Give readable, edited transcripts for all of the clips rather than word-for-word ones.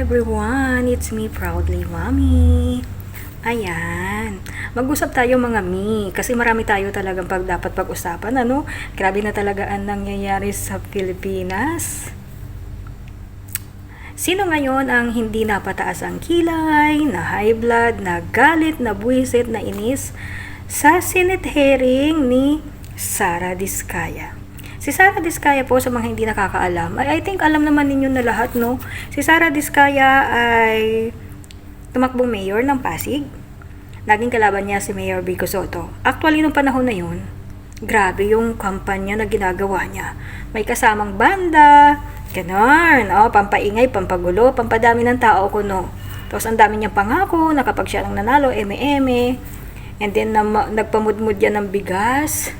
everyone! It's me, Proudly Mommy. Ayan. Mag-usap tayo mga mi. Kasi marami tayo talagang dapat pag-usapan. Ano? Grabe na talaga ang nangyayari sa Pilipinas. Sino ngayon ang hindi napataas ang kilay, na high blood, na galit, na buwisit, na inis sa Senate hearing ni Sara Diskaya? Si Sara Diskaya po, sa mga hindi nakakaalam, I think alam naman ninyo na lahat, no? Si Sara Diskaya ay tumakbong mayor ng Pasig. Naging kalaban niya si Mayor Vico Sotto. Actually, nung panahon na yun, grabe yung kampanya na ginagawa niya. May kasamang banda, ganon, pampaingay, pampagulo, pampadami ng tao ko, no? Tapos ang dami niyang pangako na kapag siya nang nanalo, eme-eme. And then nagpamudmud yan ng bigas,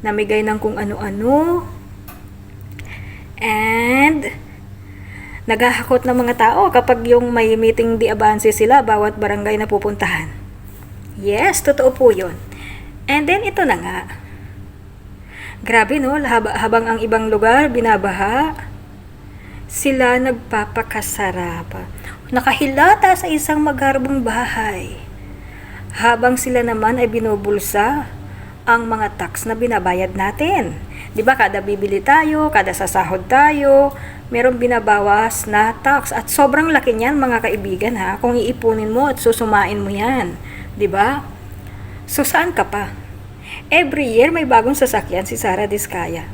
namigay ng kung ano-ano, and naghahakot ng mga tao kapag yung may meeting di avance sila bawat barangay na pupuntahan. Yes, totoo po yun. And then ito na nga, grabe, no, habang ang ibang lugar binabaha, sila nagpapakasarap, nakahilata sa isang magarbong bahay, habang sila naman ay binubulsa ang mga tax na binabayad natin. 'Di ba, kada bibili tayo, kada sasahod tayo, merong binabawas na tax, at sobrang laki niyan mga kaibigan, ha, kung iipunin mo at susumain mo 'yan, 'di ba? So saan ka pa? Every year may bagong sasakyan si Sara Diskaya.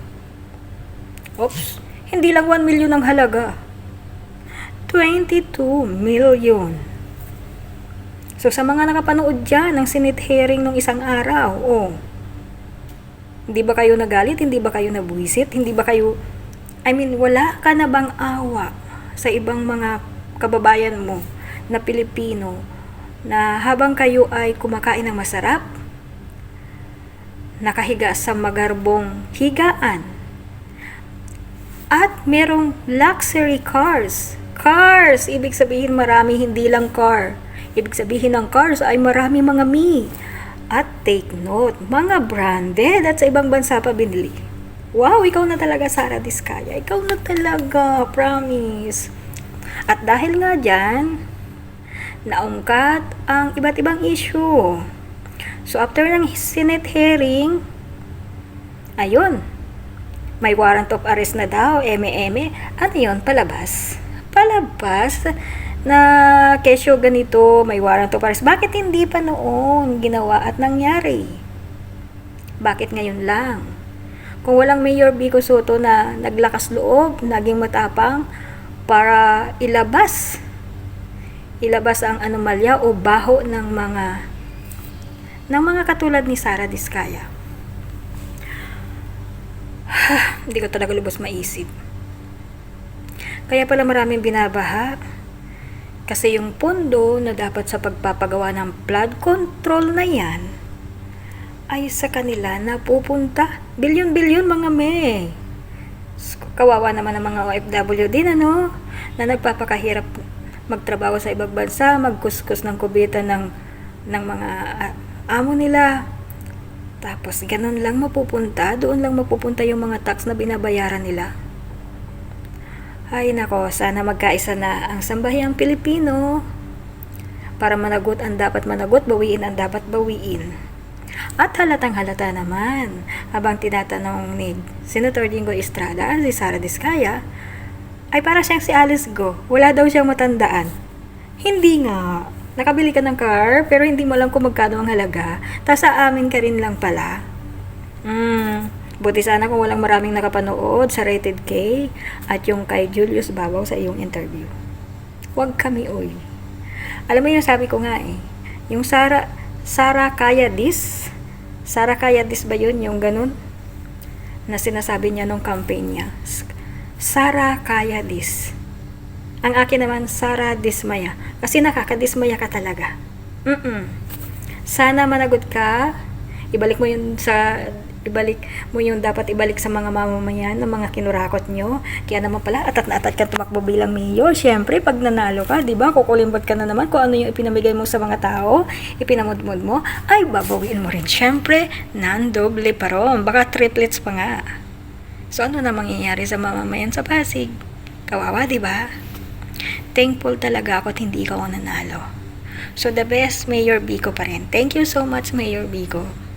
Oops, hindi lang 1 million ang halaga. 22 million. So sa mga nakapanood dyan ng Senate hearing nung isang araw, hindi ba kayo nagalit? Hindi ba kayo nabuwisit? Hindi ba kayo, wala ka na bang awa sa ibang mga kababayan mo na Pilipino na habang kayo ay kumakain ng masarap, nakahiga sa magarbong higaan, at merong luxury cars. Cars! Ibig sabihin marami, hindi lang car. Ibig sabihin ng cars ay marami mga mi. At take note, mga branded at sa ibang bansa pa binili. Wow, ikaw na talaga, Sara Diskaya. Ikaw na talaga, promise. At dahil nga dyan, naungkat ang iba't ibang issue. So after ng Senate hearing, ayun, may warrant of arrest na daw, eme-eme, at yun, palabas na kesyo ganito, may warrant of arrest. Bakit hindi pa noon ginawa at nangyari? Bakit ngayon lang? Kung walang Mayor Vico Sotto na naglakas loob, naging matapang para ilabas ang anomalya o baho ng mga katulad ni Sara Diskaya. Hindi ko talaga lubos maisip. Kaya pala maraming binabaha. Kasi yung pondo na dapat sa pagpapagawa ng flood control na yan, ay sa kanila napupunta. Bilyon-bilyon mga me. Kawawa naman ang mga OFW din, ano? Na nagpapakahirap magtrabaho sa ibang bansa, magkuskus ng kubita ng mga amo nila. Tapos ganun lang mapupunta, doon lang mapupunta yung mga tax na binabayaran nila. Ay nako, sana magkaisa na ang sambahyang Pilipino para managot ang dapat managot, bawiin ang dapat bawiin. At halatang halata naman, habang tinatanong ni Senator Jingo Estrada si Sara Diskaya, ay para siyang si Alice Go, wala daw siyang matandaan. Hindi nga, nakabili ka ng car pero hindi mo alam kung magkano ang halaga, tas sa amin ka rin lang pala. Buti sana kung walang maraming nakapanood sa Rated K at yung kay Julius Babaw sa iyong interview. Huwag kami, oy. Alam mo yung sabi ko nga yung Sara kaya this? Sara kaya this ba yun? Yung ganun? Na sinasabi niya nung campaign niya. Sara kaya this. Ang akin naman, Sara dismaya. Kasi nakakadismaya ka talaga. Sana managot ka. Ibalik mo yung dapat ibalik sa mga mamamayan ng mga kinurakot nyo. Kaya naman pala, atat na atat ka tumakbo bilang mayor. Siyempre, pag nanalo ka, di ba, kukulimbot ka na naman kung ano yung ipinamigay mo sa mga tao, ipinamudmud mo, ay babawiin mo rin. Siyempre, nandoble pa ron. Baka triplets pa nga. So, ano na mangyayari sa mamamayan sa Pasig? Kawawa, di ba? thankful talaga ako at hindi ka ako nanalo. So the best, Mayor Biko pa rin. Thank you so much, Mayor Biko.